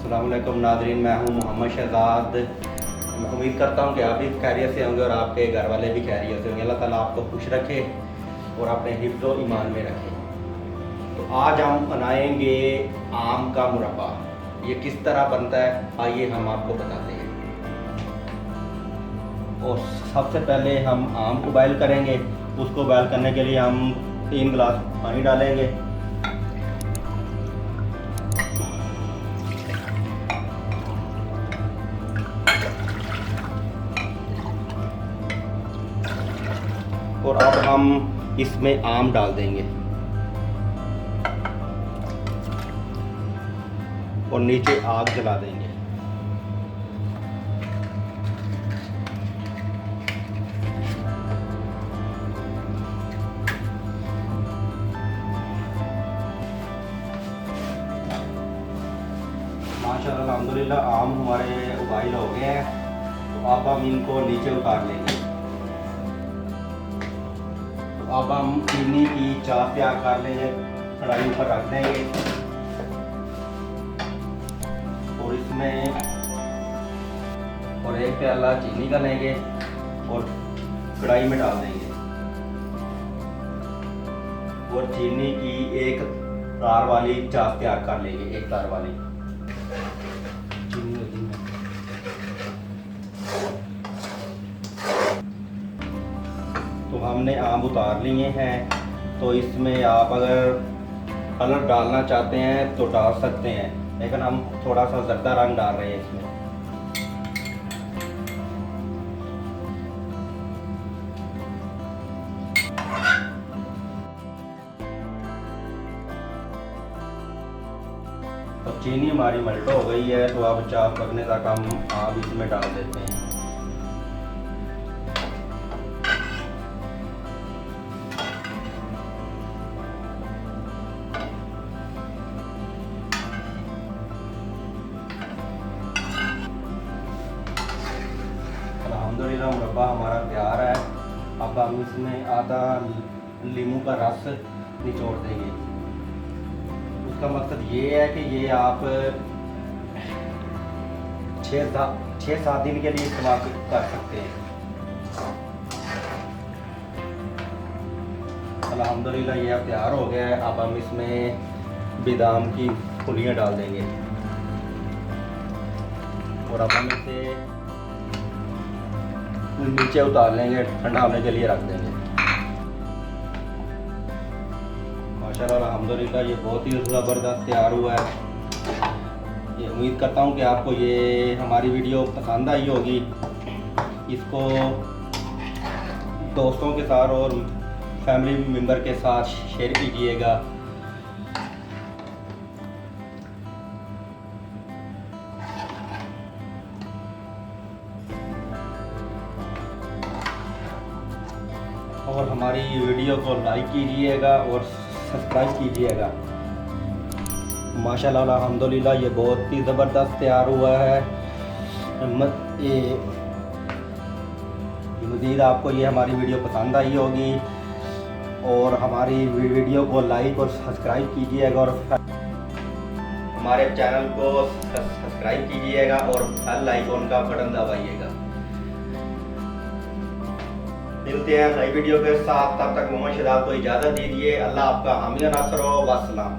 अस्सलाम वालेकुम नाज़रीन, मैं हूं मोहम्मद शहजाद। मैं उम्मीद करता हूं कि आप भी खैरियत से होंगे और आपके घर वाले भी खैरियत से होंगे। अल्लाह ताला आपको खुश रखे और अपने हिफ्ज़ व ईमान में रखे। तो आज हम बनाएंगे आम का मुरब्बा। ये किस तरह बनता है आइए हम आपको बताते हैं। और सबसे पहले हम आम को बॉयल करेंगे। उसको बॉयल करने के लिए हम 3 गिलास पानी डालेंगे। और अब हम इसमें आम डाल देंगे और नीचे आग जला देंगे। माशाअल्लाह अल्हम्दुलिल्लाह आम हमारे उबाइल हो गए हैं। तो अब हम इनको नीचे उतार लेंगे। अब हम चीनी की चाय तैयार कर लेंगे, कढ़ाई ऊपर रख देंगे और इसमें और 1 प्याला चीनी का लेंगे और कढ़ाई में डाल देंगे और चीनी की 1 तार वाली चाय तैयार कर लेंगे। 1 तार वाली तो हमने आम उतार लिए हैं। तो इसमें आप अगर कलर डालना चाहते हैं तो डाल सकते हैं, लेकिन हम थोड़ा सा ज़र्दा रंग डाल रहे हैं इसमें। तो चीनी हमारी मेल्ट हो गई है। तो अब चाय पकने तक हम आम इसमें डाल देते हैं। अल्हम्दुलिल्लाह मुरब्बा हमारा तैयार है। अब हम इसमें आधा नींबू का रस निचोड़ देंगे। उसका मकसद ये है कि ये आप 6-7 दिन के लिए इस्तेमाल कर सकते हैं। अल्हम्दुलिल्लाह ये अब तैयार हो गया है। अब हम इसमें बादाम की फुलियाँ डाल देंगे और अब हम इसे नीचे उतार लेंगे, ठंडा होने के लिए रख देंगे। माशाल्लाह अल्हम्दुलिल्लाह ये बहुत ही ज़बरदस्त तैयार हुआ है। ये उम्मीद करता हूँ कि आपको ये हमारी वीडियो पसंद आई होगी। इसको दोस्तों के साथ और फैमिली मेम्बर के साथ शेयर कीजिएगा। और हमारी वीडियो को लाइक कीजिएगा और सब्सक्राइब कीजिएगा। माशाल्लाह अल्हम्दुलिल्लाह ये बहुत ही ज़बरदस्त तैयार हुआ है। ये मज़ीद आपको ये हमारी वीडियो पसंद आई होगी और हमारी वीडियो को लाइक और सब्सक्राइब कीजिएगा और हमारे चैनल को सब्सक्राइब कीजिएगा और बेल आइकन का बटन दबाइएगा। मिलते हैं नई वीडियो के साथ। तब तक मोहम्मद शहजाद को इजाज़त दीजिए। अल्लाह आपका हामी नासर हो। वस्सलाम।